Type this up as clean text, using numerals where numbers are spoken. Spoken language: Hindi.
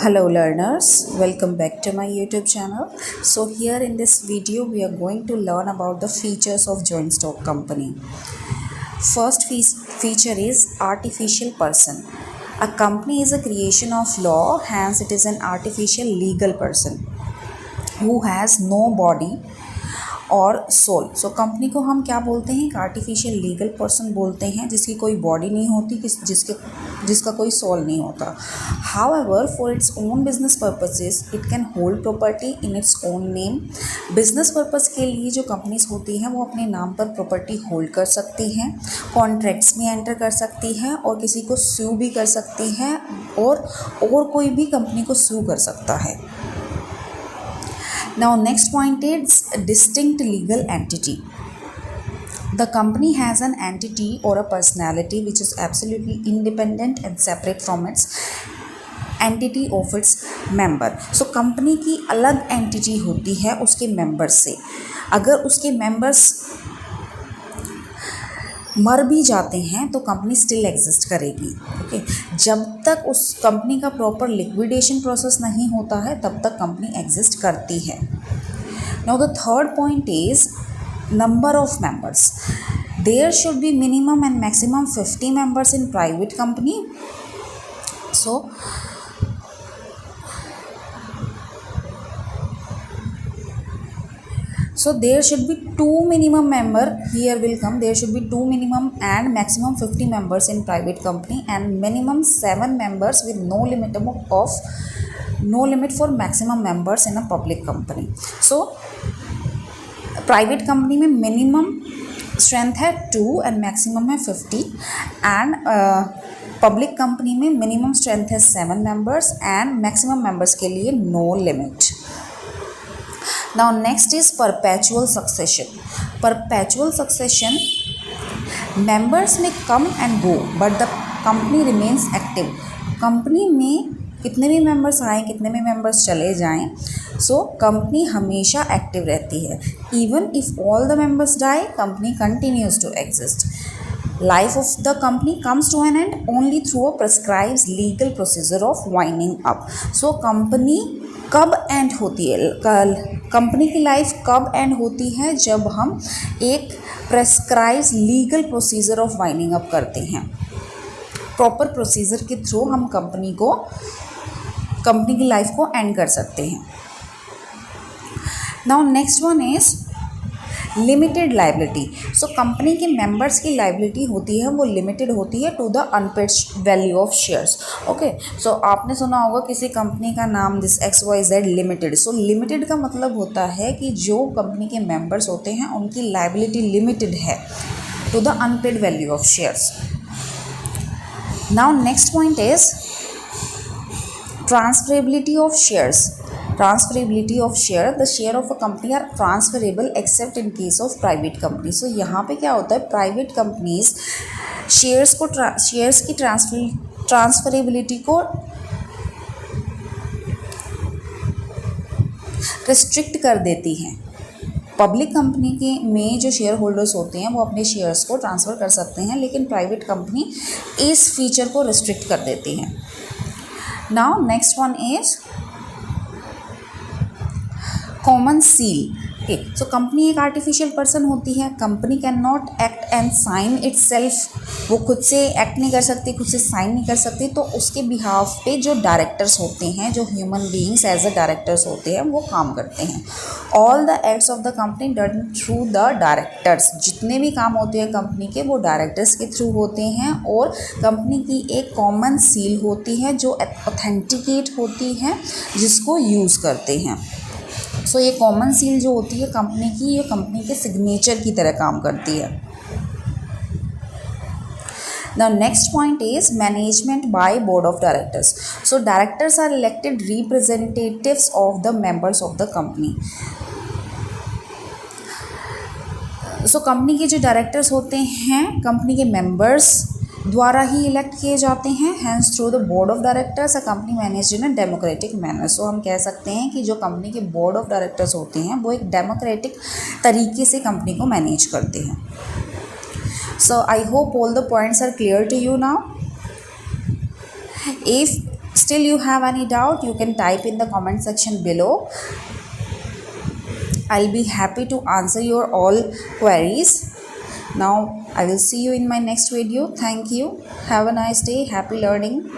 Hello learners, welcome back to my YouTube channel. So here in this video we are going to learn about the features of joint stock company. First feature is artificial person. A company is a creation of law, hence it is an artificial legal person who has no body और सोल. सो कंपनी को हम क्या बोलते हैं? एक आर्टिफिशियल लीगल पर्सन बोलते हैं जिसकी कोई बॉडी नहीं होती, जिसका कोई सोल नहीं होता. However for its own business purposes it can hold property in its own name. Business purpose के लिए जो कंपनीज होती हैं वो अपने नाम पर प्रॉपर्टी होल्ड कर सकती हैं, कॉन्ट्रैक्ट्स में एंटर कर सकती हैं और किसी को सू भी कर सकती हैं और कोई भी कंपनी को सू कर सकता है. Now next point is distinct legal entity. The company has an entity or a personality which is absolutely independent and separate from its entity of its member. So company की अलग entity होती है उसके members से. अगर उसके members मर भी जाते हैं तो कंपनी स्टिल एग्जिस्ट करेगी. ओके, जब तक उस कंपनी का प्रॉपर लिक्विडेशन प्रोसेस नहीं होता है तब तक कंपनी एग्जिस्ट करती है. Now the third point is number of members. There should be minimum and maximum 50 members in private company. So there should be two minimum member, here will come, there should be two minimum and maximum 50 members in private company and minimum 7 members with no limit for maximum members in a public company. So private company में minimum strength है 2 and maximum है 50 and public company में minimum strength है 7 members and maximum members के लिए no limit. Now next is perpetual succession. Perpetual succession, members may come and go but the company remains active. Company में कितने भी मेंबर्स आएँ, कितने भी मेंबर्स चले जाएं, सो कंपनी हमेशा एक्टिव रहती है. Even if all the members die, company continues to exist. Life of the company comes to an end only through a prescribed legal procedure of winding up. So company कब एंड होती है, कंपनी की लाइफ कब एंड होती है? जब हम एक prescribe legal procedure of winding up करते हैं. प्रॉपर प्रोसीजर के थ्रू हम कंपनी की लाइफ को एंड कर सकते हैं. Now next one is limited liability. So company के मेंबर्स की लाइबिलिटी होती है वो लिमिटेड होती है to the unpaid value of shares. Okay, so आपने सुना होगा किसी कंपनी का नाम this XYZ limited. So limited का मतलब होता है कि जो कंपनी के मेंबर्स होते हैं उनकी लाइबिलिटी लिमिटेड है to the unpaid value of shares. Now next point is transferability of shares. Transferability of share, the share of a company are transferable except in case of private company. So यहाँ पे क्या होता है, प्राइवेट कंपनीज शेयर्स की ट्रांसफरेबिलिटी को रिस्ट्रिक्ट कर देती हैं. पब्लिक कंपनी के में जो शेयर होल्डर्स होते हैं वो अपने शेयर्स को ट्रांसफ़र कर सकते हैं, लेकिन प्राइवेट कंपनी इस फीचर को रिस्ट्रिक्ट कर देती हैं. Now next one is common seal. Okay, so company एक आर्टिफिशियल पर्सन होती है. Company can not act and sign itself. वो खुद से एक्ट नहीं कर सकती, खुद से साइन नहीं कर सकती, तो उसके बिहाफ पे जो डायरेक्टर्स होते हैं, जो human beings as a directors होते हैं, वो काम करते हैं. All the acts of the company done through the directors. जितने भी काम होते हैं कंपनी के वो डायरेक्टर्स के थ्रू होते हैं. और कंपनी की एक कॉमन सील होती है जो ऑथेंटिकेट होती है, जिसको यूज़ करते हैं. सो ये कॉमन सील जो होती है कंपनी की, ये कंपनी के सिग्नेचर की तरह काम करती है. The next point is management by board of directors. So directors are elected representatives of the members of the company. So company के जो डायरेक्टर्स होते हैं कंपनी के मेंबर्स द्वारा ही इलेक्ट किए जाते हैं. Hence through the board of directors a company manage in a democratic manner. So हम कह सकते हैं कि जो कंपनी के बोर्ड ऑफ डायरेक्टर्स होते हैं वो एक डेमोक्रेटिक तरीके से कंपनी को मैनेज करते हैं. So I hope all the points are clear to you now. If Still you have any doubt, you can type in the comment section below. I'll be happy to answer your all queries. Now I will see you in my next video. Thank you. Have a nice day. Happy learning.